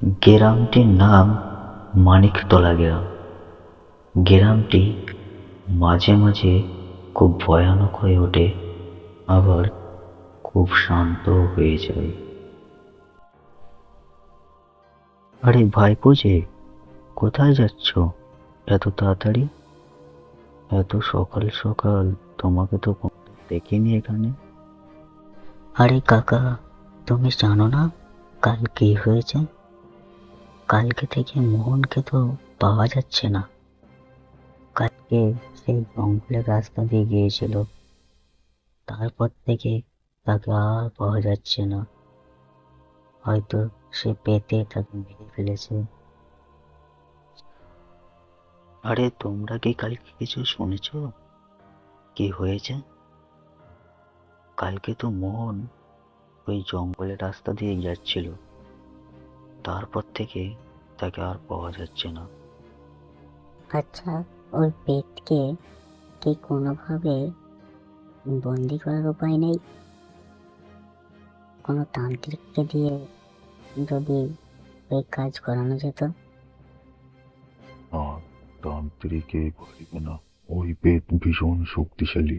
গ্রামটির নাম মানিকতলা গ্রাম। গ্রামটি মাঝে মাঝে খুব ভয়ানক হয়ে ওঠে, আবার খুব শান্ত হয়ে যায়। আরে ভাইপো যে, কোথায় যাচ্ছ এত তাড়াতাড়ি? এত সকাল সকাল তোমাকে তো দেখিনি এখানে। আরে কাকা, তুমি জানো না কাল কি হয়েছে? কালকে থেকে মোহনকে তো পাওয়া যাচ্ছে না। কালকে সেই জঙ্গলের রাস্তা দিয়ে গিয়েছিল, তারপর থেকে তাকে আর পাওয়া যাচ্ছে না। হয়তো সে পেতে তাকে মেরে ফেলেছে। আরে তোমরা কি কালকে কিছু শুনেছো? কি হয়েছে? কালকে তো মোহন ওই জঙ্গলের রাস্তা দিয়ে যাচ্ছিল, তারপর থেকে তাকে আর পাওয়া যাচ্ছে না। আচ্ছা, ওই পেটকে কি কোনোভাবে বন্দি করার উপায় নেই? কোনো তান্ত্রিককে দিয়ে যদি ওই কাজ করানো যেত। না, তান্ত্রিকে পারবে না। ওই পেট ভীষণ শক্তিশালী।